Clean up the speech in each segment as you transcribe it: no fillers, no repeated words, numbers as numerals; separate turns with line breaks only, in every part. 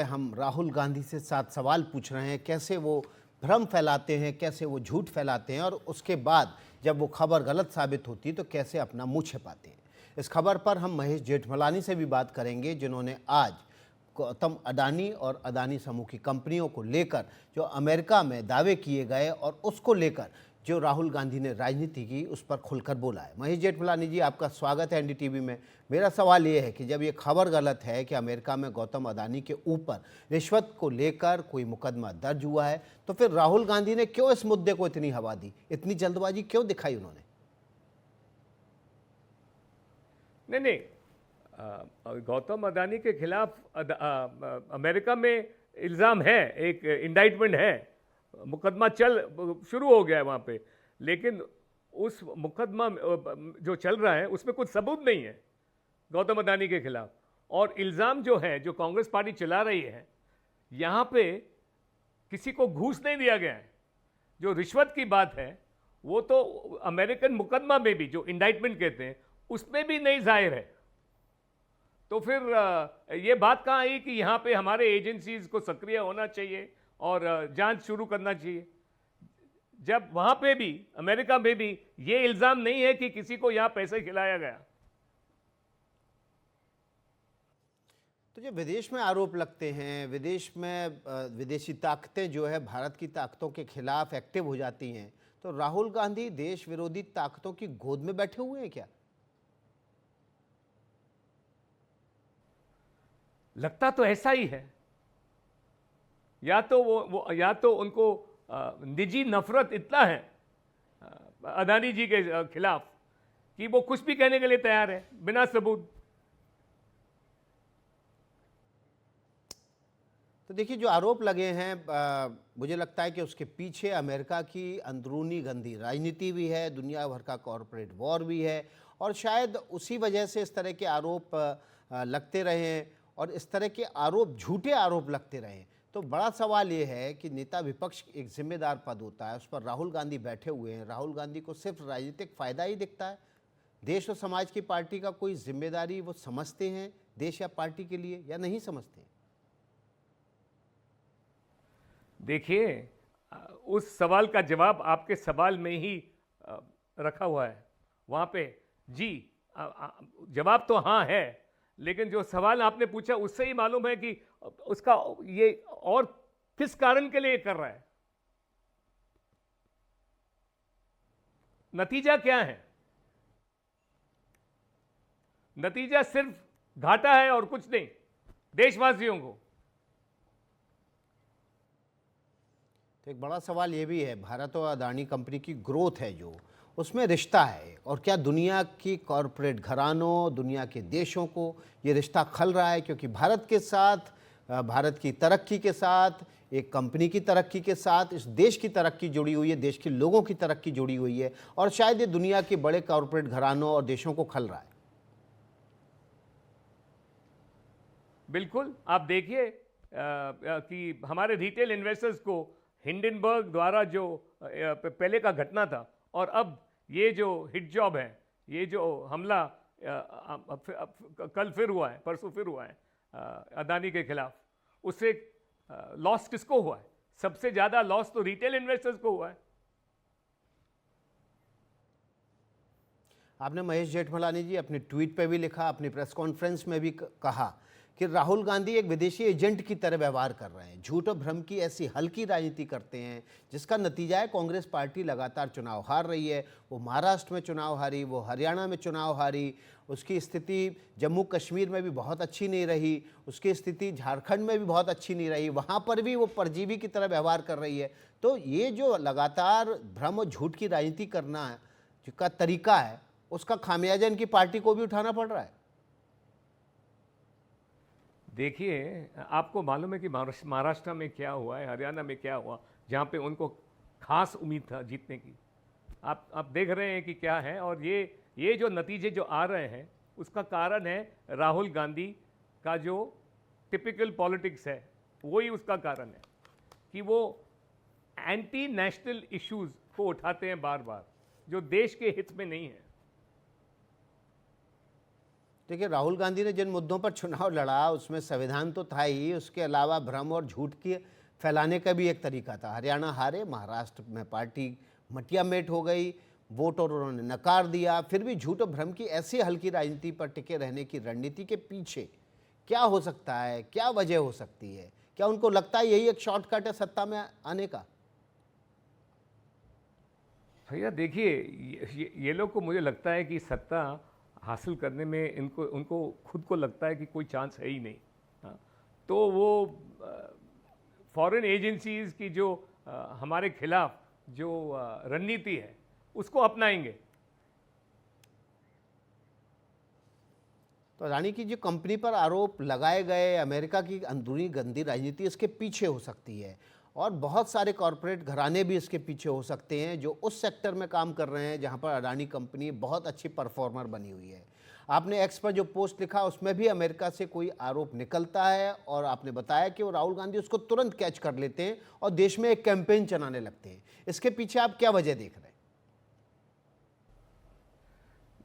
हम राहुल गांधी से 7 सवाल पूछ रहे हैं, कैसे वो भ्रम फैलाते हैं, कैसे वो झूठ फैलाते हैं और उसके बाद जब वो खबर गलत साबित होती है तो कैसे अपना मुंह छिपाते हैं। इस खबर पर हम महेश जेठमलानी से भी बात करेंगे, जिन्होंने आज गौतम अडानी और अडानी समूह की कंपनियों को लेकर जो अमेरिका में दावे किए गए और उसको लेकर जो राहुल गांधी ने राजनीति की, उस पर खुलकर बोला है। महेश जेठमलानी जी, आपका स्वागत है एनडीटीवी में। मेरा सवाल ये है कि जब ये खबर गलत है कि अमेरिका में गौतम अडानी के ऊपर रिश्वत को लेकर कोई मुकदमा दर्ज हुआ है, तो फिर राहुल गांधी ने क्यों इस मुद्दे को इतनी हवा दी, इतनी जल्दबाजी क्यों दिखाई उन्होंने?
नहीं, गौतम अडानी के खिलाफ अमेरिका में इल्ज़ाम है, एक इंडाइटमेंट है, मुकदमा शुरू हो गया है वहाँ पे। लेकिन उस मुकदमा जो चल रहा है उसमें कुछ सबूत नहीं है गौतम अडानी के खिलाफ। और इल्ज़ाम जो है, जो कांग्रेस पार्टी चला रही है, यहाँ पे किसी को घूस नहीं दिया गया है। जो रिश्वत की बात है वो तो अमेरिकन मुकदमा में भी, जो इंडाइटमेंट कहते हैं, उसमें भी नहीं जाहिर है। तो फिर ये बात कहाँ आई कि यहाँ पे हमारे एजेंसीज को सक्रिय होना चाहिए और जांच शुरू करना चाहिए, जब वहाँ पे भी, अमेरिका में भी, ये इल्ज़ाम नहीं है कि किसी को यहाँ पैसे खिलाया गया।
तो जो विदेश में आरोप लगते हैं, विदेश में विदेशी ताकतें जो है भारत की ताकतों के खिलाफ एक्टिव हो जाती हैं, तो राहुल गांधी देश विरोधी ताकतों की गोद में बैठे हुए हैं क्या?
लगता तो ऐसा ही है। या तो या तो उनको निजी नफरत इतना है अडानी जी के खिलाफ कि वो कुछ भी कहने के लिए तैयार है बिना सबूत।
तो देखिए, जो आरोप लगे हैं, मुझे लगता है कि उसके पीछे अमेरिका की अंदरूनी गंदी राजनीति भी है, दुनिया भर का कॉरपोरेट वॉर भी है, और शायद उसी वजह से इस तरह के आरोप लगते रहे हैं और इस तरह के आरोप, झूठे आरोप लगते रहे। तो बड़ा सवाल ये है कि नेता विपक्ष एक जिम्मेदार पद होता है, उस पर राहुल गांधी बैठे हुए हैं। राहुल गांधी को सिर्फ राजनीतिक फायदा ही दिखता है? देश और समाज की पार्टी का कोई जिम्मेदारी वो समझते हैं देश या पार्टी के लिए, या नहीं समझते?
देखिए, उस सवाल का जवाब आपके सवाल में ही रखा हुआ है। वहाँ पे जी, जवाब तो हाँ है, लेकिन जो सवाल आपने पूछा उससे ही मालूम है कि उसका ये और किस कारण के लिए कर रहा है, नतीजा क्या है। नतीजा सिर्फ घाटा है और कुछ नहीं देशवासियों को।
तो एक बड़ा सवाल ये भी है, भारत और अडानी कंपनी की ग्रोथ है जो, उसमें रिश्ता है, और क्या दुनिया की कॉरपोरेट घरानों, दुनिया के देशों को ये रिश्ता खल रहा है? क्योंकि भारत के साथ, भारत की तरक्की के साथ, एक कंपनी की तरक्की के साथ इस देश की तरक्की जुड़ी हुई है, देश के लोगों की तरक्की जुड़ी हुई है, और शायद ये दुनिया के बड़े कॉरपोरेट घरानों और देशों को खल रहा है।
बिल्कुल, आप देखिए कि हमारे रिटेल इन्वेस्टर्स को हिंडनबर्ग द्वारा जो पहले का घटना था, और अब ये जो हिट जॉब है, ये जो हमला कल फिर हुआ है, परसों फिर हुआ है अडानी के खिलाफ, उससे लॉस किसको हुआ है? सबसे ज्यादा लॉस तो रिटेल इन्वेस्टर्स को हुआ है।
आपने, महेश जेठमलानी जी, अपने ट्वीट पे भी लिखा, अपनी प्रेस कॉन्फ्रेंस में भी कहा कि राहुल गांधी एक विदेशी एजेंट की तरह व्यवहार कर रहे हैं, झूठ और भ्रम की ऐसी हल्की राजनीति करते हैं जिसका नतीजा है कांग्रेस पार्टी लगातार चुनाव हार रही है। वो महाराष्ट्र में चुनाव हारी, वो हरियाणा में चुनाव हारी, उसकी स्थिति जम्मू कश्मीर में भी बहुत अच्छी नहीं रही, उसकी स्थिति झारखंड में भी बहुत अच्छी नहीं रही, वहाँ पर भी वो परजीवी की तरह व्यवहार कर रही है। तो ये जो लगातार भ्रम और झूठ की राजनीति करना का तरीका है, उसका खामियाजा इनकी पार्टी को भी उठाना पड़ रहा है।
देखिए, आपको मालूम है कि महाराष्ट्र में क्या हुआ है, हरियाणा में क्या हुआ, जहाँ पे उनको खास उम्मीद था जीतने की। आप देख रहे हैं कि क्या है। और ये जो नतीजे जो आ रहे हैं, उसका कारण है राहुल गांधी का जो टिपिकल पॉलिटिक्स है, वही उसका कारण है कि वो एंटी नेशनल इश्यूज को उठाते हैं बार बार, जो देश के हित में नहीं है।
देखिए, राहुल गांधी ने जिन मुद्दों पर चुनाव लड़ा उसमें संविधान तो था ही, उसके अलावा भ्रम और झूठ के फैलाने का भी एक तरीका था। हरियाणा हारे, महाराष्ट्र में पार्टी मटियामेट हो गई, वोट और उन्होंने नकार दिया, फिर भी झूठ और भ्रम की ऐसी हल्की राजनीति पर टिके रहने की रणनीति के पीछे क्या हो सकता है, क्या वजह हो सकती है? क्या उनको लगता है यही एक शॉर्टकट है सत्ता में आने का?
भैया देखिए, ये लोग को मुझे लगता है कि सत्ता हासिल करने में इनको उनको खुद को लगता है कि कोई चांस है ही नहीं। हाँ, तो वो फॉरेन एजेंसीज की जो हमारे खिलाफ जो रणनीति है उसको अपनाएंगे।
तो अडानी की जो कंपनी पर आरोप लगाए गए, अमेरिका की अंदरूनी गंदी राजनीति इसके पीछे हो सकती है, और बहुत सारे कॉरपोरेट घराने भी इसके पीछे हो सकते हैं जो उस सेक्टर में काम कर रहे हैं जहां पर अडानी कंपनी बहुत अच्छी परफॉर्मर बनी हुई है। आपने एक्स पर जो पोस्ट लिखा उसमें भी अमेरिका से कोई आरोप निकलता है, और आपने बताया कि वो राहुल गांधी उसको तुरंत कैच कर लेते हैं और देश में एक कैंपेन चलाने लगते हैं। इसके पीछे आप क्या वजह देख रहे हैं?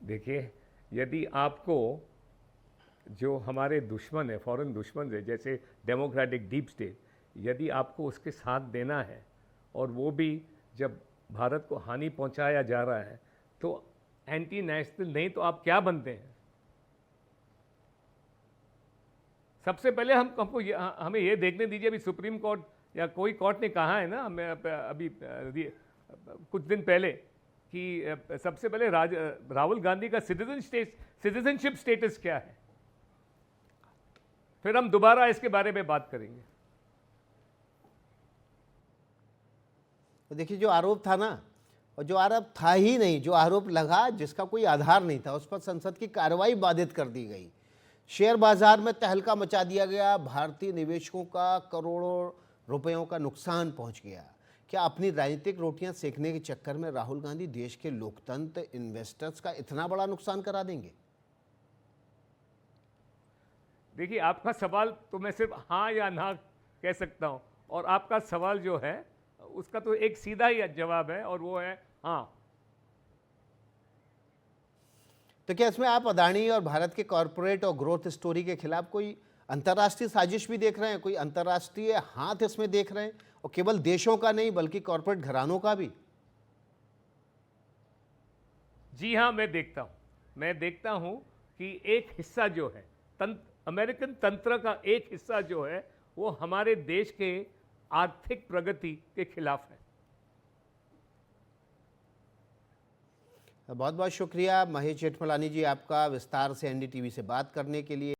देखिए, यदि आपको जो हमारे दुश्मन है, फॉरेन दुश्मन है, जैसे डेमोक्रेटिक डीप स्टेट, यदि आपको उसके साथ देना है और वो भी जब भारत को हानि पहुंचाया जा रहा है तो एंटी नेशनल नहीं तो आप क्या बनते हैं? सबसे पहले हमें ये देखने दीजिए, अभी सुप्रीम कोर्ट या कोई कोर्ट ने कहा है ना हमें अभी कुछ दिन पहले कि सबसे पहले राहुल गांधी का सिटीजनशिप स्टेटस क्या है, फिर हम दोबारा इसके बारे में बात करेंगे।
तो देखिए, जो आरोप था ना, और जो आरोप था ही नहीं, जो आरोप लगा जिसका कोई आधार नहीं था, उस पर संसद की कार्रवाई बाधित कर दी गई। शेयर बाजार में तहलका मचा दिया गया, भारतीय निवेशकों का करोड़ों रुपयों का नुकसान पहुंच गया। क्या अपनी राजनीतिक रोटियां सेकने के चक्कर में राहुल गांधी देश के लोकतंत्र, इन्वेस्टर्स का इतना बड़ा नुकसान करा देंगे?
देखिए, आपका सवाल तो मैं सिर्फ हाँ या ना कह सकता हूं, और आपका सवाल जो है उसका तो एक सीधा ही जवाब है और वो है हाँ।
तो क्या इसमें आप अडानी और भारत के कॉरपोरेट और ग्रोथ स्टोरी के खिलाफ कोई अंतर्राष्ट्रीय साजिश भी देख रहे हैं, कोई अंतर्राष्ट्रीय हाथ इसमें देख रहे हैं, और केवल देशों का नहीं बल्कि कॉरपोरेट घरानों का भी?
जी हाँ, मैं देखता हूं कि एक हिस्सा जो है अमेरिकन तंत्र का एक हिस्सा जो है वो हमारे देश के आर्थिक प्रगति के खिलाफ है।
बहुत बहुत शुक्रिया महेश जेठमलानी जी आपका, विस्तार से एनडीटीवी से बात करने के लिए।